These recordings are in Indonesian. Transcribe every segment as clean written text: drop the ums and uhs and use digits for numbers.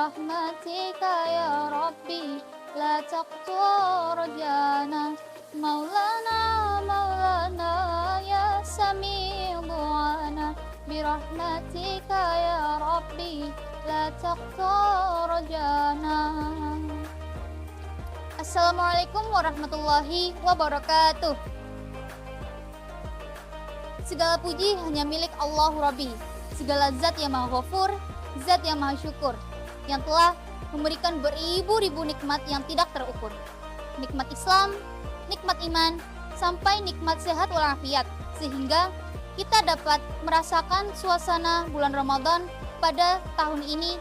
برحمتك يا ربي لا تقطع رجانا مولانا مولانا يا سميع دعانا برحمتك يا ربي لا تقطع رجانا. Assalamualaikum warahmatullahi wabarakatuh. Segala puji hanya milik Allahu Rabbi, segala zat yang maha ghafur, zat yang maha syukur, yang telah memberikan beribu-ribu nikmat yang tidak terukur. Nikmat Islam, nikmat iman, sampai nikmat sehat walafiat, sehingga kita dapat merasakan suasana bulan Ramadan pada tahun ini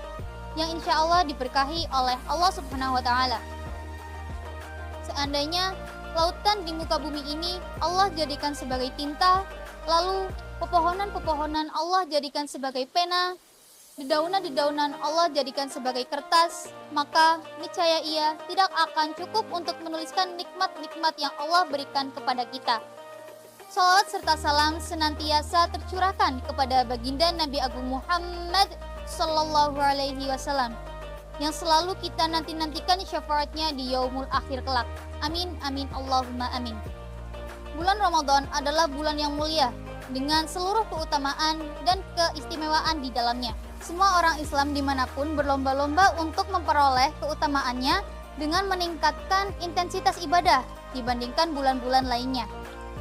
yang insya Allah diberkahi oleh Allah Subhanahu wa Ta'ala. Seandainya lautan di muka bumi ini Allah jadikan sebagai tinta, lalu pepohonan-pepohonan Allah jadikan sebagai pena, dedaunan-dedaunan Allah jadikan sebagai kertas, maka niscaya ia tidak akan cukup untuk menuliskan nikmat-nikmat yang Allah berikan kepada kita. Salawat serta salam senantiasa tercurahkan kepada baginda Nabi Agung Muhammad Sallallahu Alaihi Wasallam yang selalu kita nanti-nantikan syafaatnya di yaumul akhir kelak. Amin, amin, Allahumma amin. Bulan Ramadan adalah bulan yang mulia dengan seluruh keutamaan dan keistimewaan di dalamnya. Semua orang Islam dimanapun berlomba-lomba untuk memperoleh keutamaannya dengan meningkatkan intensitas ibadah dibandingkan bulan-bulan lainnya.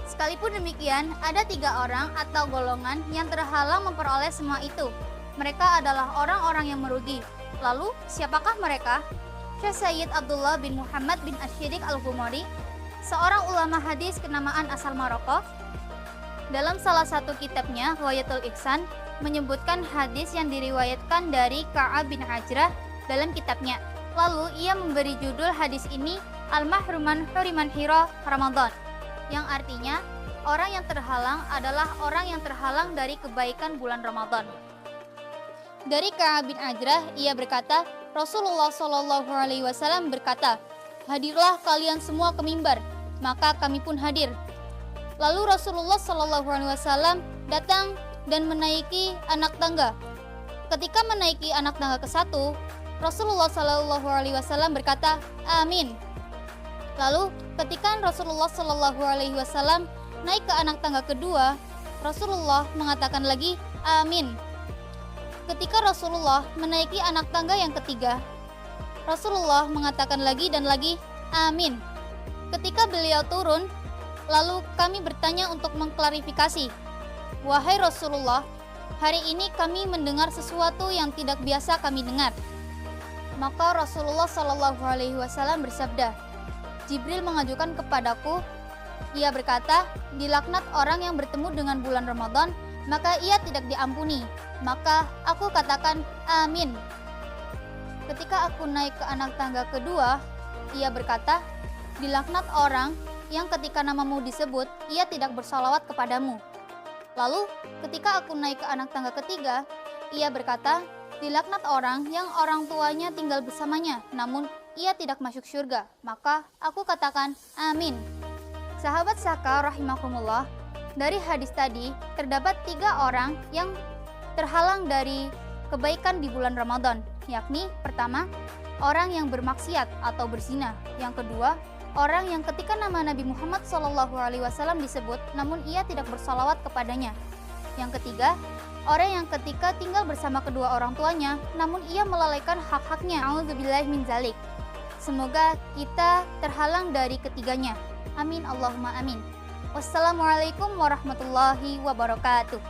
Sekalipun demikian, ada 3 orang atau golongan yang terhalang memperoleh semua itu. Mereka adalah orang-orang yang merugi. Lalu, siapakah mereka? Syekh Sayyid Abdullah bin Muhammad bin Asy-Syidiq Al-Ghumari, seorang ulama hadis kenamaan asal Maroko, dalam salah satu kitabnya, Ghayatul Ihsan, menyebutkan hadis yang diriwayatkan dari Ka'ab bin Ajrah dalam kitabnya. Lalu, ia memberi judul hadis ini Al-Mahruman Huriman Hiro Ramadan, yang artinya, orang yang terhalang adalah orang yang terhalang dari kebaikan bulan Ramadan. Dari Ka'ab bin Ajrah, ia berkata, Rasulullah Shallallahu Alaihi Wasallam berkata, hadirlah kalian semua ke mimbar, maka kami pun hadir. Lalu Rasulullah Shallallahu Alaihi Wasallam datang dan menaiki anak tangga. Ketika menaiki anak tangga ke-1, Rasulullah Shallallahu Alaihi Wasallam berkata, Amin. Lalu ketika Rasulullah Shallallahu Alaihi Wasallam naik ke anak tangga kedua, Rasulullah mengatakan lagi, Amin. Ketika Rasulullah menaiki anak tangga yang ketiga, Rasulullah mengatakan lagi dan lagi, Amin. Ketika beliau turun, lalu kami bertanya untuk mengklarifikasi, wahai Rasulullah, hari ini kami mendengar sesuatu yang tidak biasa kami dengar. Maka Rasulullah Shallallahu Alaihi Wasallam bersabda, Jibril mengajukan kepadaku, ia berkata, dilaknat orang yang bertemu dengan bulan Ramadan, maka ia tidak diampuni. Maka aku katakan amin. Ketika aku naik ke anak tangga kedua, ia berkata, dilaknat orang yang ketika namamu disebut, ia tidak bersalawat kepadamu. Lalu ketika aku naik ke anak tangga ketiga, ia berkata, dilaknat orang yang orang tuanya tinggal bersamanya, namun ia tidak masuk surga. Maka aku katakan amin. Sahabat Saka rahimakumullah, dari hadis tadi terdapat 3 orang yang terhalang dari kebaikan di bulan Ramadan, yakni pertama, orang yang bermaksiat atau berzina. Yang kedua, orang yang ketika nama Nabi Muhammad SAW disebut, namun ia tidak bersalawat kepadanya. Yang ketiga, orang yang ketika tinggal bersama kedua orang tuanya, namun ia melalaikan hak-haknya. A'udzubillahi min dzalik. Semoga kita terhalang dari ketiganya. Amin Allahumma amin. Wassalamualaikum warahmatullahi wabarakatuh.